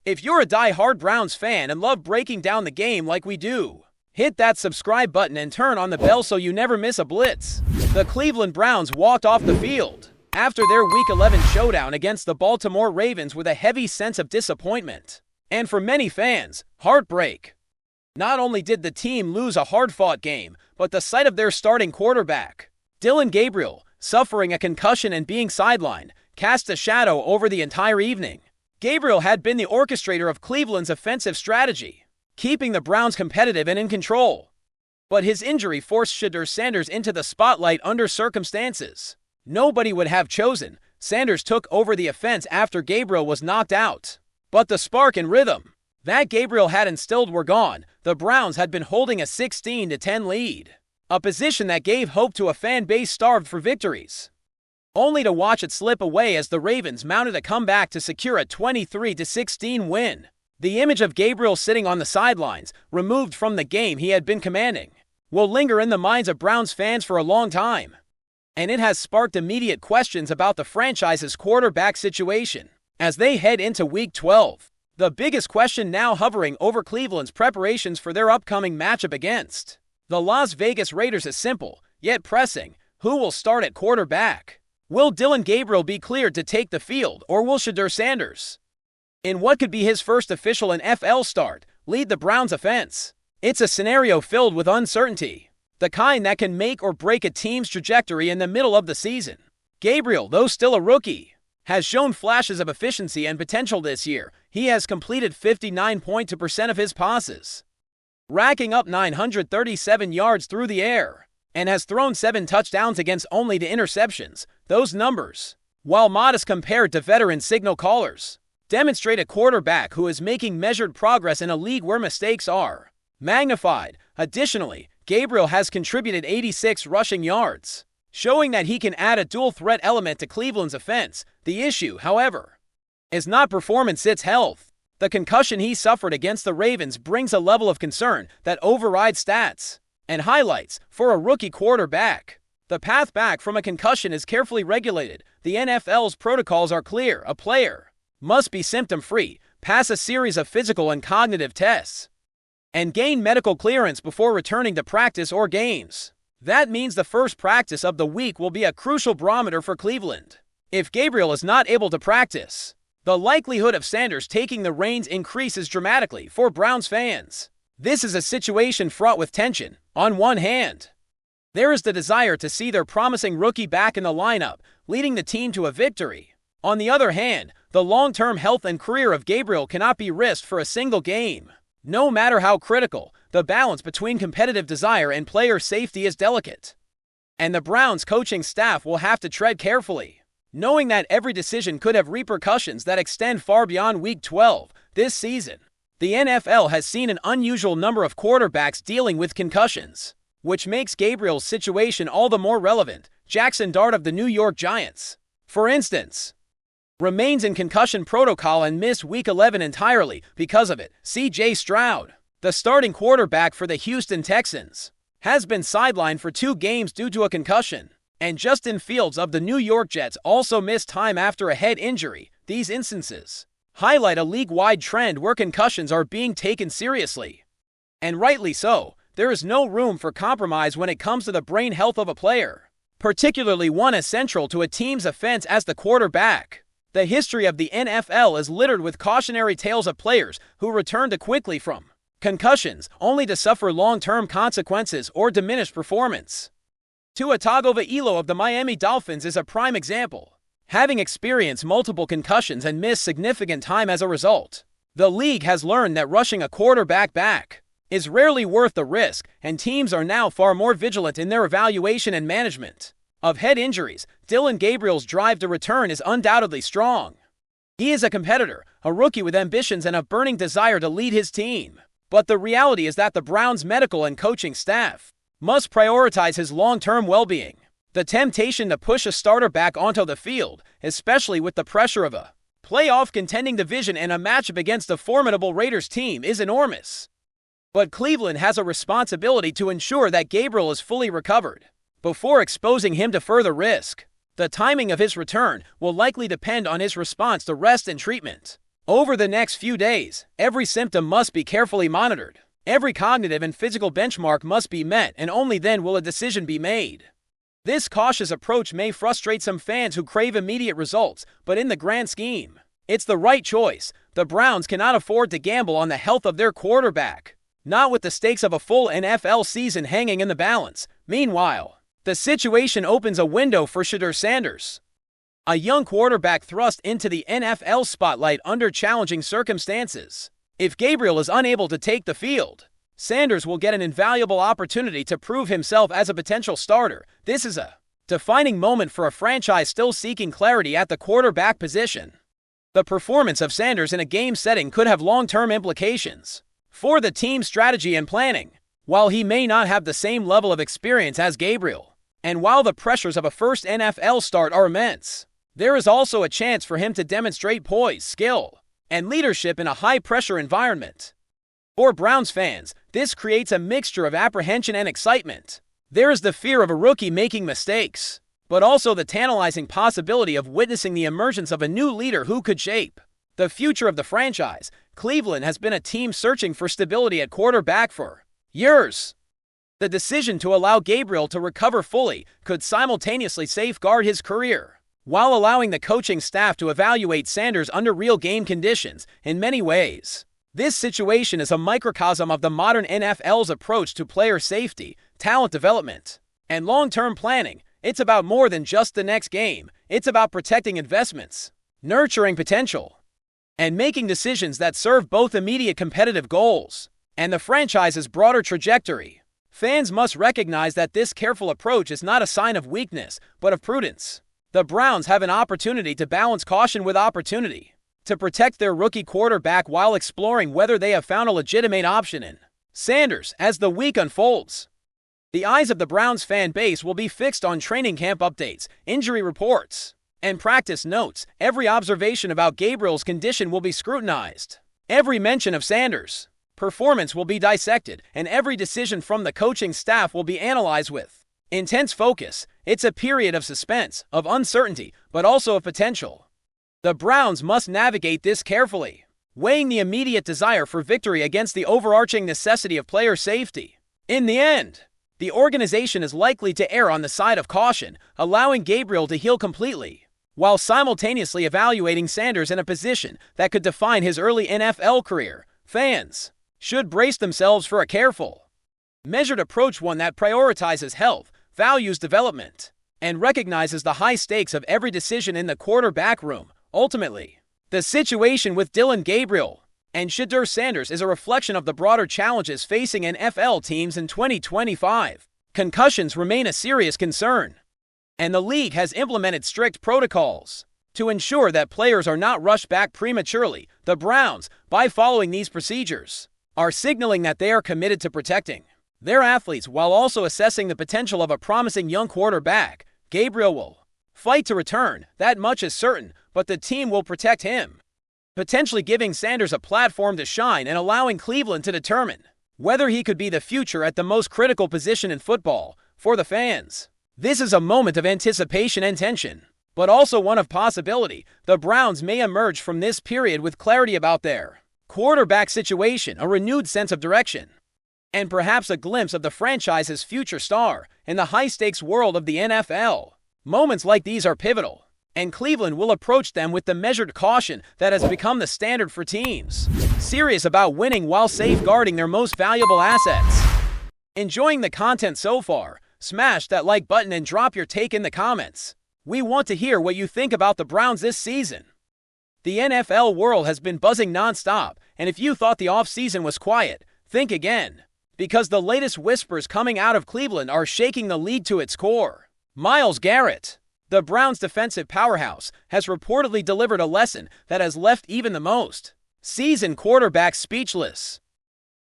If you're a die-hard Browns fan and love breaking down the game like we do, hit that subscribe button and turn on the bell so you never miss a blitz. The Cleveland Browns walked off the field after their Week 11 showdown against the Baltimore Ravens with a heavy sense of disappointment, and for many fans, heartbreak. Not only did the team lose a hard-fought game, but the sight of their starting quarterback, Dillon Gabriel, suffering a concussion and being sidelined, cast a shadow over the entire evening. Gabriel had been the orchestrator of Cleveland's offensive strategy, keeping the Browns competitive and in control. But his injury forced Shedeur Sanders into the spotlight under circumstances nobody would have chosen. Sanders took over the offense after Gabriel was knocked out. But the spark and rhythm that Gabriel had instilled were gone. The Browns had been holding a 16-10 lead, a position that gave hope to a fan base starved for victories, only to watch it slip away as the Ravens mounted a comeback to secure a 23-16 win. The image of Gabriel sitting on the sidelines, removed from the game he had been commanding, will linger in the minds of Browns fans for a long time. And it has sparked immediate questions about the franchise's quarterback situation as they head into Week 12. The biggest question now hovering over Cleveland's preparations for their upcoming matchup against the Las Vegas Raiders is simple, yet pressing. Who will start at quarterback? Will Dillon Gabriel be cleared to take the field, or will Shedeur Sanders, in what could be his first official NFL start, lead the Browns' offense? It's a scenario filled with uncertainty, the kind that can make or break a team's trajectory in the middle of the season. Gabriel, though still a rookie, has shown flashes of efficiency and potential this year. He has completed 59.2% of his passes, racking up 937 yards through the air, and has thrown 7 touchdowns against only 2 interceptions. Those numbers, while modest compared to veteran signal callers, demonstrate a quarterback who is making measured progress in a league where mistakes are magnified. Additionally, Gabriel has contributed 86 rushing yards, showing that he can add a dual-threat element to Cleveland's offense. The issue, however, is not performance, it's health. The concussion he suffered against the Ravens brings a level of concern that overrides stats and highlights for a rookie quarterback. The path back from a concussion is carefully regulated. The NFL's protocols are clear. A player must be symptom-free, pass a series of physical and cognitive tests, and gain medical clearance before returning to practice or games. That means the first practice of the week will be a crucial barometer for Cleveland. If Gabriel is not able to practice, the likelihood of Sanders taking the reins increases dramatically for Browns fans. This is a situation fraught with tension. On one hand, there is the desire to see their promising rookie back in the lineup, leading the team to a victory. On the other hand, the long-term health and career of Gabriel cannot be risked for a single game. No matter how critical, the balance between competitive desire and player safety is delicate, and the Browns coaching staff will have to tread carefully, knowing that every decision could have repercussions that extend far beyond Week 12. This season, the NFL has seen an unusual number of quarterbacks dealing with concussions, which makes Gabriel's situation all the more relevant. Jackson Dart of the New York Giants, for instance, remains in concussion protocol and missed Week 11 entirely because of it. C.J. Stroud, the starting quarterback for the Houston Texans, has been sidelined for 2 games due to a concussion, and Justin Fields of the New York Jets also missed time after a head injury. These instances highlight a league-wide trend where concussions are being taken seriously, and rightly so. There is no room for compromise when it comes to the brain health of a player, particularly one as central to a team's offense as the quarterback. The history of the NFL is littered with cautionary tales of players who returned quickly from concussions only to suffer long-term consequences or diminished performance. Tua Tagovailoa of the Miami Dolphins is a prime example, having experienced multiple concussions and missed significant time as a result. The league has learned that rushing a quarterback back is rarely worth the risk, and teams are now far more vigilant in their evaluation and management of head injuries. Dillon Gabriel's drive to return is undoubtedly strong. He is a competitor, a rookie with ambitions and a burning desire to lead his team. But the reality is that the Browns' medical and coaching staff must prioritize his long-term well-being. The temptation to push a starter back onto the field, especially with the pressure of a playoff contending division and a matchup against a formidable Raiders team, is enormous. But Cleveland has a responsibility to ensure that Gabriel is fully recovered before exposing him to further risk. The timing of his return will likely depend on his response to rest and treatment. Over the next few days, every symptom must be carefully monitored. Every cognitive and physical benchmark must be met, and only then will a decision be made. This cautious approach may frustrate some fans who crave immediate results, but in the grand scheme, it's the right choice. The Browns cannot afford to gamble on the health of their quarterback, not with the stakes of a full NFL season hanging in the balance. Meanwhile, the situation opens a window for Shedeur Sanders, a young quarterback thrust into the NFL spotlight under challenging circumstances. If Gabriel is unable to take the field, Sanders will get an invaluable opportunity to prove himself as a potential starter. This is a defining moment for a franchise still seeking clarity at the quarterback position. The performance of Sanders in a game setting could have long-term implications for the team's strategy and planning. While he may not have the same level of experience as Gabriel, and while the pressures of a first NFL start are immense, there is also a chance for him to demonstrate poise, skill, and leadership in a high-pressure environment. For Browns fans, this creates a mixture of apprehension and excitement. There is the fear of a rookie making mistakes, but also the tantalizing possibility of witnessing the emergence of a new leader who could shape the future of the franchise. Cleveland has been a team searching for stability at quarterback for years. The decision to allow Gabriel to recover fully could simultaneously safeguard his career, while allowing the coaching staff to evaluate Sanders under real game conditions. In many ways, this situation is a microcosm of the modern NFL's approach to player safety, talent development, and long-term planning. It's about more than just the next game. It's about protecting investments, nurturing potential, and making decisions that serve both immediate competitive goals and the franchise's broader trajectory. Fans must recognize that this careful approach is not a sign of weakness, but of prudence. The Browns have an opportunity to balance caution with opportunity, to protect their rookie quarterback while exploring whether they have found a legitimate option in Sanders. As the week unfolds, the eyes of the Browns fan base will be fixed on training camp updates, injury reports, and practice notes. Every observation about Gabriel's condition will be scrutinized. Every mention of Sanders' performance will be dissected, and every decision from the coaching staff will be analyzed with intense focus. It's a period of suspense, of uncertainty, but also of potential. The Browns must navigate this carefully, weighing the immediate desire for victory against the overarching necessity of player safety. In the end, the organization is likely to err on the side of caution, allowing Gabriel to heal completely, while simultaneously evaluating Sanders in a position that could define his early NFL career. Fans should brace themselves for a careful, measured approach, one that prioritizes health, values development, and recognizes the high stakes of every decision in the quarterback room. Ultimately, the situation with Dillon Gabriel and Shedeur Sanders is a reflection of the broader challenges facing NFL teams in 2025. Concussions remain a serious concern, and the league has implemented strict protocols to ensure that players are not rushed back prematurely. The Browns, by following these procedures, are signaling that they are committed to protecting their athletes while also assessing the potential of a promising young quarterback. Gabriel will fight to return, that much is certain, but the team will protect him, potentially giving Sanders a platform to shine and allowing Cleveland to determine whether he could be the future at the most critical position in football. For the fans, this is a moment of anticipation and tension, but also one of possibility. The Browns may emerge from this period with clarity about their quarterback situation, a renewed sense of direction, and perhaps a glimpse of the franchise's future star. In the high-stakes world of the NFL, moments like these are pivotal, and Cleveland will approach them with the measured caution that has become the standard for teams serious about winning while safeguarding their most valuable assets. Enjoying the content so far? Smash that like button and drop your take in the comments. We want to hear what you think about the Browns this season. The NFL world has been buzzing non-stop, and if you thought the offseason was quiet, think again, because the latest whispers coming out of Cleveland are shaking the league to its core. Myles Garrett, the Browns' defensive powerhouse, has reportedly delivered a lesson that has left even the most seasoned quarterbacks speechless.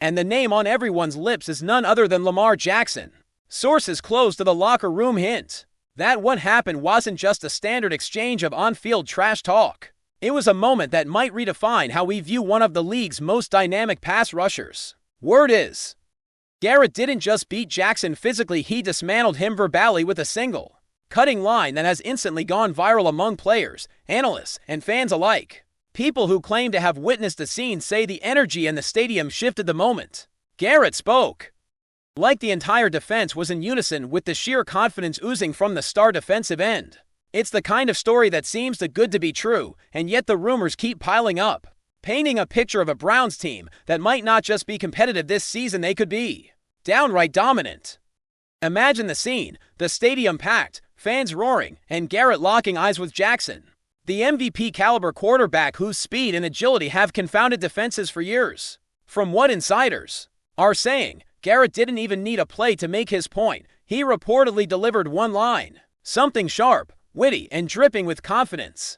And the name on everyone's lips is none other than Lamar Jackson. Sources close to the locker room hint that what happened wasn't just a standard exchange of on-field trash talk. It was a moment that might redefine how we view one of the league's most dynamic pass rushers. Word is, Garrett didn't just beat Jackson physically, he dismantled him verbally with a single, cutting line that has instantly gone viral among players, analysts, and fans alike. People who claim to have witnessed the scene say the energy in the stadium shifted the moment Garrett spoke. Like the entire defense was in unison with the sheer confidence oozing from the star defensive end. It's the kind of story that seems too good to be true, and yet the rumors keep piling up, painting a picture of a Browns team that might not just be competitive this season, they could be downright dominant. Imagine the scene, the stadium packed, fans roaring, and Garrett locking eyes with Jackson, the MVP-caliber quarterback whose speed and agility have confounded defenses for years. From what insiders are saying, Garrett didn't even need a play to make his point. He reportedly delivered one line, something sharp, witty, and dripping with confidence,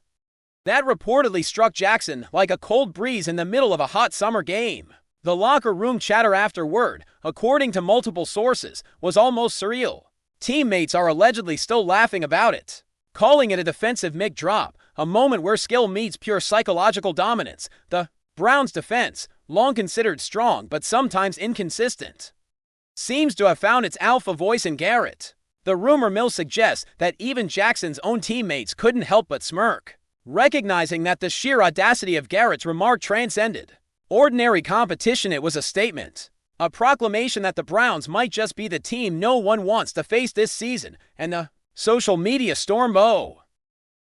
that reportedly struck Jackson like a cold breeze in the middle of a hot summer game. The locker room chatter afterward, according to multiple sources, was almost surreal. Teammates are allegedly still laughing about it, calling it a defensive mic drop, a moment where skill meets pure psychological dominance. The Browns' defense, long considered strong but sometimes inconsistent, seems to have found its alpha voice in Garrett. The rumor mill suggests that even Jackson's own teammates couldn't help but smirk, recognizing that the sheer audacity of Garrett's remark transcended ordinary competition. It was a statement, a proclamation that the Browns might just be the team no one wants to face this season, and the social media storm, oh,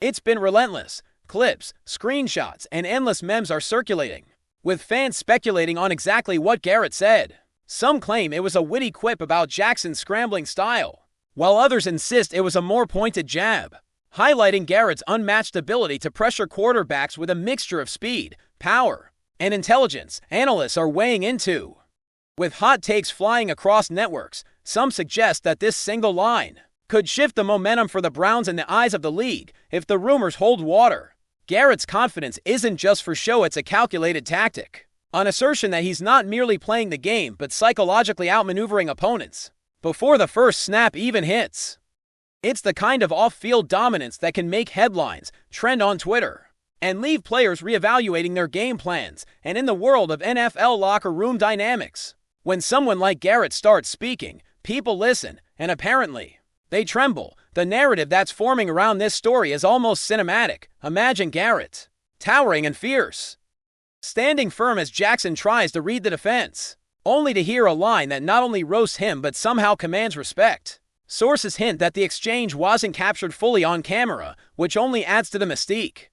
it's been relentless. Clips, screenshots, and endless memes are circulating, with fans speculating on exactly what Garrett said. Some claim it was a witty quip about Jackson's scrambling style, while others insist it was a more pointed jab, highlighting Garrett's unmatched ability to pressure quarterbacks with a mixture of speed, power, and intelligence. Analysts are weighing into, with hot takes flying across networks. Some suggest that this single line could shift the momentum for the Browns in the eyes of the league if the rumors hold water. Garrett's confidence isn't just for show, it's a calculated tactic, an assertion that he's not merely playing the game but psychologically outmaneuvering opponents before the first snap even hits. It's the kind of off-field dominance that can make headlines, trend on Twitter, and leave players reevaluating their game plans. And in the world of NFL locker room dynamics, when someone like Garrett starts speaking, people listen, and apparently they tremble. The narrative that's forming around this story is almost cinematic. Imagine Garrett, towering and fierce, standing firm as Jackson tries to read the defense, only to hear a line that not only roasts him but somehow commands respect. Sources hint that the exchange wasn't captured fully on camera, which only adds to the mystique.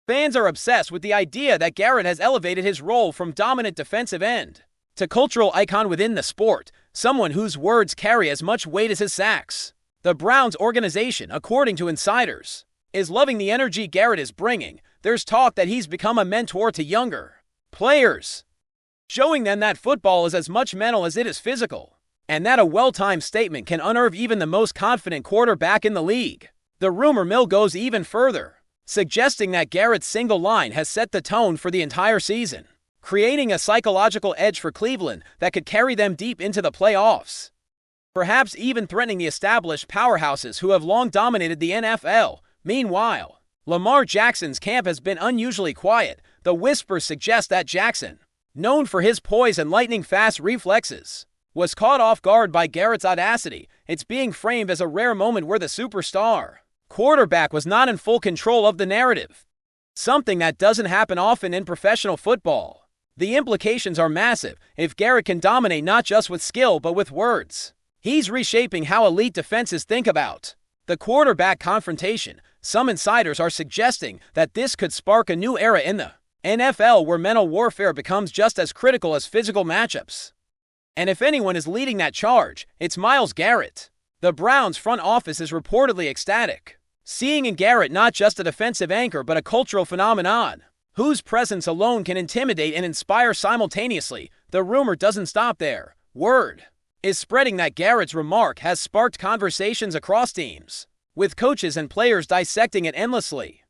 Fans are obsessed with the idea that Garrett has elevated his role from dominant defensive end to cultural icon within the sport, someone whose words carry as much weight as his sacks. The Browns organization, according to insiders, is loving the energy Garrett is bringing. There's talk that he's become a mentor to younger players, showing them that football is as much mental as it is physical, and that a well-timed statement can unnerve even the most confident quarterback in the league. The rumor mill goes even further, suggesting that Garrett's single line has set the tone for the entire season, creating a psychological edge for Cleveland that could carry them deep into the playoffs, perhaps even threatening the established powerhouses who have long dominated the NFL. Meanwhile, Lamar Jackson's camp has been unusually quiet. The whispers suggest that Jackson, known for his poise and lightning-fast reflexes, was caught off guard by Garrett's audacity. It's being framed as a rare moment where the superstar quarterback was not in full control of the narrative, something that doesn't happen often in professional football. The implications are massive. If Garrett can dominate not just with skill but with words, he's reshaping how elite defenses think about the quarterback confrontation. Some insiders are suggesting that this could spark a new era in the NFL where mental warfare becomes just as critical as physical matchups. And if anyone is leading that charge, it's Myles Garrett. The Browns front office is reportedly ecstatic, seeing in Garrett not just a defensive anchor but a cultural phenomenon whose presence alone can intimidate and inspire simultaneously. The rumor doesn't stop there. Word is spreading that Garrett's remark has sparked conversations across teams, with coaches and players dissecting it endlessly.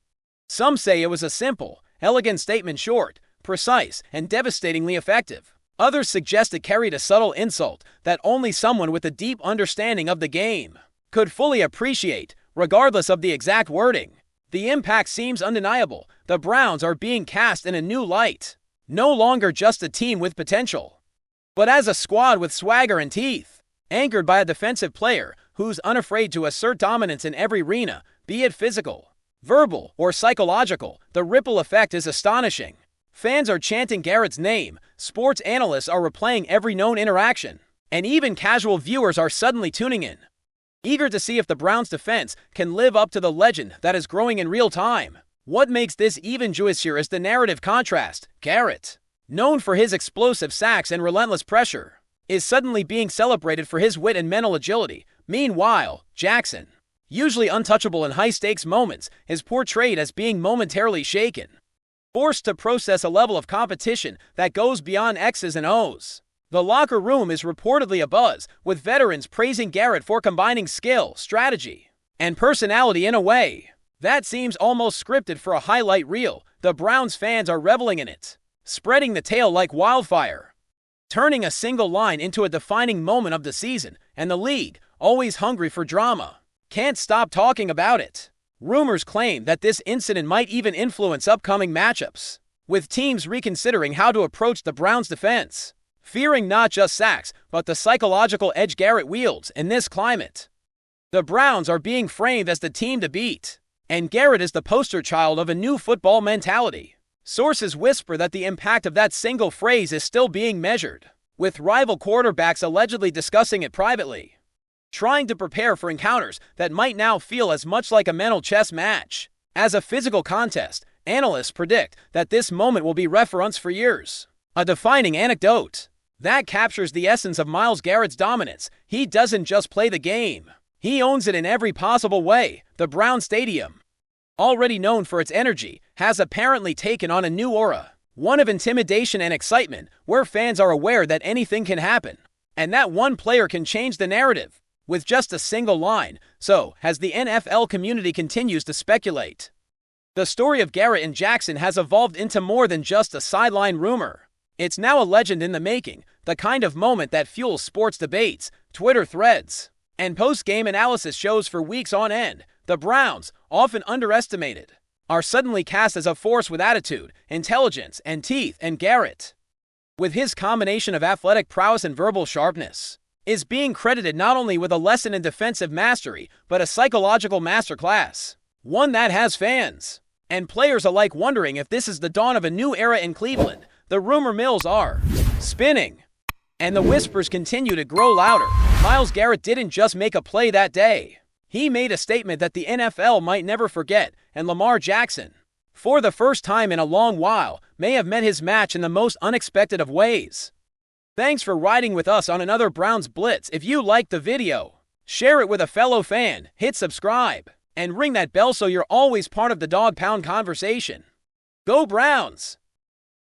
Some say it was a simple, elegant statement, short, precise, and devastatingly effective. Others suggest it carried a subtle insult that only someone with a deep understanding of the game could fully appreciate. Regardless of the exact wording, the impact seems undeniable. The Browns are being cast in a new light, no longer just a team with potential, but as a squad with swagger and teeth, anchored by a defensive player who's unafraid to assert dominance in every arena, be it physical, Verbal or psychological, the ripple effect is astonishing. Fans are chanting Garrett's name, sports analysts are replaying every known interaction, and even casual viewers are suddenly tuning in, eager to see if the Browns' defense can live up to the legend that is growing in real time. What makes this even juicier is the narrative contrast. Garrett, known for his explosive sacks and relentless pressure, is suddenly being celebrated for his wit and mental agility. Meanwhile, Jackson, usually untouchable in high-stakes moments, is portrayed as being momentarily shaken, forced to process a level of competition that goes beyond X's and O's. The locker room is reportedly abuzz, with veterans praising Garrett for combining skill, strategy, and personality in a way that seems almost scripted for a highlight reel. The Browns fans are reveling in it, spreading the tale like wildfire, turning a single line into a defining moment of the season, and the league, always hungry for drama, can't stop talking about it. Rumors claim that this incident might even influence upcoming matchups, with teams reconsidering how to approach the Browns' defense, fearing not just sacks, but the psychological edge Garrett wields in this climate. The Browns are being framed as the team to beat, and Garrett is the poster child of a new football mentality. Sources whisper that the impact of that single phrase is still being measured, with rival quarterbacks allegedly discussing it privately, trying to prepare for encounters that might now feel as much like a mental chess match as a physical contest. Analysts predict that this moment will be referenced for years, a defining anecdote that captures the essence of Myles Garrett's dominance. He doesn't just play the game, he owns it in every possible way. The Browns Stadium, already known for its energy, has apparently taken on a new aura, one of intimidation and excitement, where fans are aware that anything can happen, and that one player can change the narrative with just a single line. So, as the NFL community continues to speculate, the story of Garrett and Jackson has evolved into more than just a sideline rumor. It's now a legend in the making, the kind of moment that fuels sports debates, Twitter threads, and post-game analysis shows for weeks on end. The Browns, often underestimated, are suddenly cast as a force with attitude, intelligence, and teeth, and Garrett, with his combination of athletic prowess and verbal sharpness, is being credited not only with a lesson in defensive mastery, but a psychological masterclass, one that has fans and players alike wondering if this is the dawn of a new era in Cleveland. The rumor mills are spinning, and the whispers continue to grow louder. Myles Garrett didn't just make a play that day. He made a statement that the NFL might never forget, and Lamar Jackson, for the first time in a long while, may have met his match in the most unexpected of ways. Thanks for riding with us on another Browns Blitz. If you liked the video, share it with a fellow fan, hit subscribe, and ring that bell so you're always part of the Dawg Pound conversation. Go Browns!